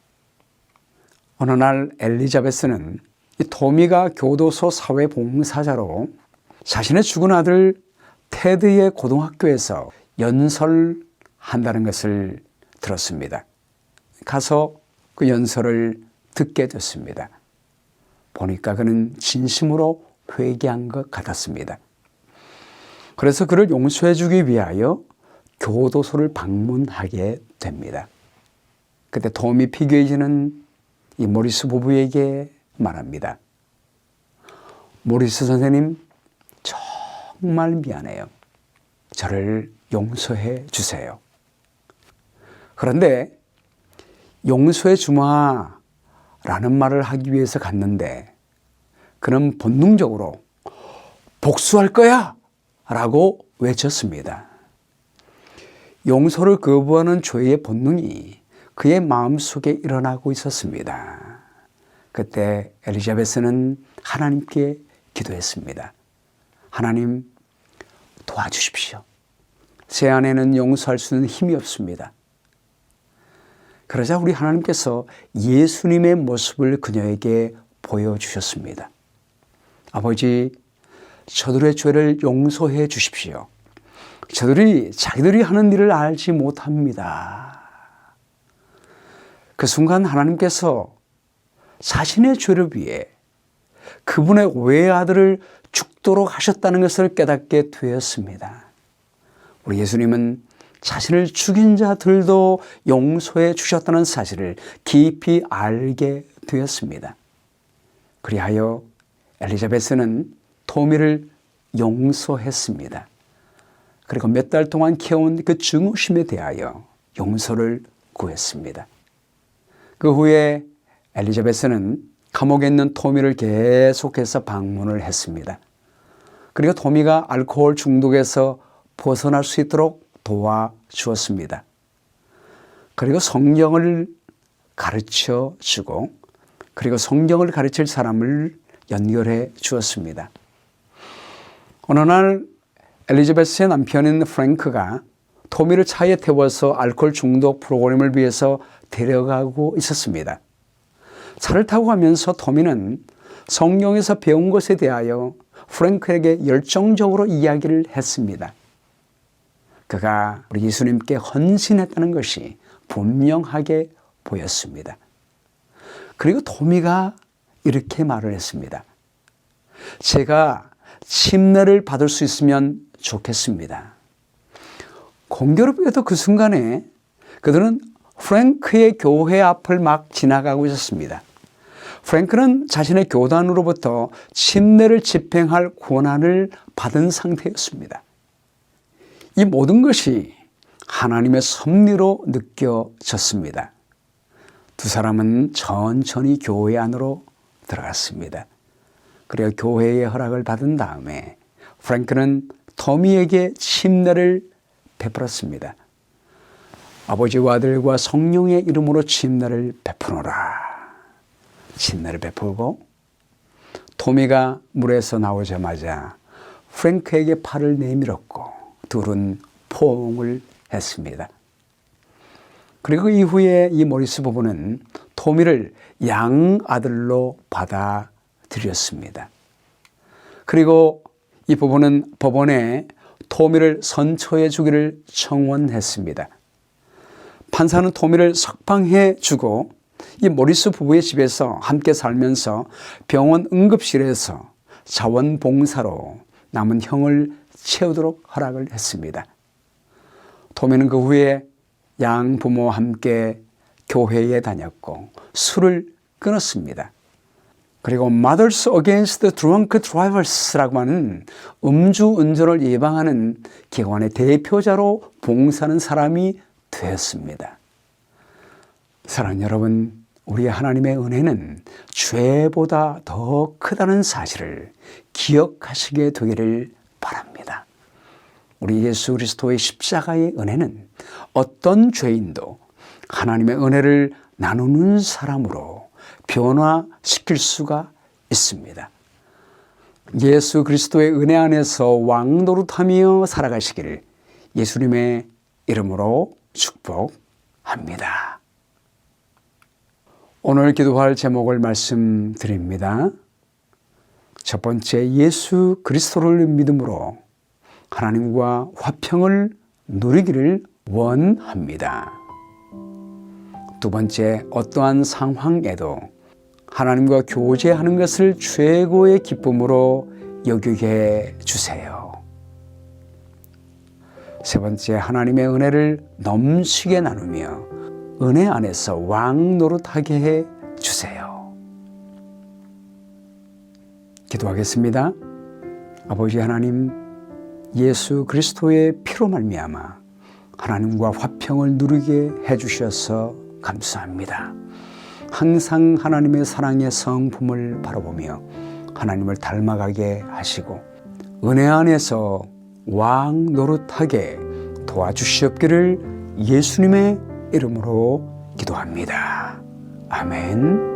어느 날 엘리자베스는 이 토미가 교도소 사회봉사자로 자신의 죽은 아들 테드의 고등학교에서 연설한다는 것을 들었습니다. 가서 그 연설을 듣게 됐습니다. 보니까 그는 진심으로 회개한 것 같았습니다. 그래서 그를 용서해 주기 위하여 교도소를 방문하게 됩니다. 그때 토미 피게이지는 이 모리스 부부에게 말합니다. 모리스 선생님, 정말 미안해요. 저를 용서해 주세요. 그런데 용서해 주마 라는 말을 하기 위해서 갔는데 그는 본능적으로 복수할 거야 라고 외쳤습니다. 용서를 거부하는 죄의 본능이 그의 마음속에 일어나고 있었습니다. 그때 엘리자베스는 하나님께 기도했습니다. 하나님, 도와주십시오. 제 안에는 용서할 수 있는 힘이 없습니다. 그러자 우리 하나님께서 예수님의 모습을 그녀에게 보여주셨습니다. 아버지, 저들의 죄를 용서해 주십시오. 저들이 자기들이 하는 일을 알지 못합니다. 그 순간 하나님께서 자신의 죄를 위해 그분의 외아들을 죽도록 하셨다는 것을 깨닫게 되었습니다. 우리 예수님은 자신을 죽인 자들도 용서해 주셨다는 사실을 깊이 알게 되었습니다. 그리하여 엘리자베스는 토미를 용서했습니다. 그리고 몇 달 동안 키워온 그 증오심에 대하여 용서를 구했습니다. 그 후에 엘리자베스는 감옥에 있는 토미를 계속해서 방문을 했습니다. 그리고 토미가 알코올 중독에서 벗어날 수 있도록 도와주었습니다. 그리고 성경을 가르쳐 주고 그리고 성경을 가르칠 사람을 연결해 주었습니다. 어느 날 엘리자베스의 남편인 프랭크가 토미를 차에 태워서 알코올 중독 프로그램을 위해서 데려가고 있었습니다. 차를 타고 가면서 토미는 성경에서 배운 것에 대하여 프랭크에게 열정적으로 이야기를 했습니다. 그가 우리 예수님께 헌신했다는 것이 분명하게 보였습니다. 그리고 토미가 이렇게 말을 했습니다. 제가 침례를 받을 수 있으면 좋겠습니다. 공교롭게도 그 순간에 그들은 프랭크의 교회 앞을 막 지나가고 있었습니다. 프랭크는 자신의 교단으로부터 침례를 집행할 권한을 받은 상태였습니다. 이 모든 것이 하나님의 섭리로 느껴졌습니다. 두 사람은 천천히 교회 안으로 들어갔습니다. 그리고 교회의 허락을 받은 다음에 프랭크는 토미에게 침례를 베풀었습니다. 아버지와 아들과 성령의 이름으로 침례를 베푸노라. 침례를 베풀고 토미가 물에서 나오자마자 프랭크에게 팔을 내밀었고 둘은 포옹을 했습니다. 그리고 그 이후에 이 모리스 부부는 토미를 양아들로 받아들였습니다. 그리고 이 부부는 법원에 토미를 선처해 주기를 청원했습니다. 판사는 토미를 석방해 주고 이 모리스 부부의 집에서 함께 살면서 병원 응급실에서 자원봉사로 남은 형을 채우도록 허락을 했습니다. 토미는 그 후에 양 부모와 함께 교회에 다녔고 술을 끊었습니다. 그리고 Mothers Against Drunk Drivers라고 하는 음주운전을 예방하는 기관의 대표자로 봉사하는 사람이 되었습니다. 사랑하는 여러분, 우리 하나님의 은혜는 죄보다 더 크다는 사실을 기억하시게 되기를 바랍니다. 우리 예수 그리스도의 십자가의 은혜는 어떤 죄인도 하나님의 은혜를 나누는 사람으로 변화시킬 수가 있습니다. 예수 그리스도의 은혜 안에서 왕노릇하며 살아가시기를 예수님의 이름으로 축복합니다. 오늘 기도할 제목을 말씀드립니다. 첫 번째, 예수 그리스도를 믿음으로 하나님과 화평을 누리기를 원합니다. 두 번째, 어떠한 상황에도 하나님과 교제하는 것을 최고의 기쁨으로 여기게 해주세요. 세 번째, 하나님의 은혜를 넘치게 나누며 은혜 안에서 왕노릇하게 해주세요. 기도하겠습니다. 아버지 하나님, 예수 그리스도의 피로 말미암아 하나님과 화평을 누리게 해주셔서 감사합니다. 항상 하나님의 사랑의 성품을 바라보며 하나님을 닮아가게 하시고 은혜 안에서 왕 노릇하게 도와주시옵기를 예수님의 이름으로 기도합니다. 아멘.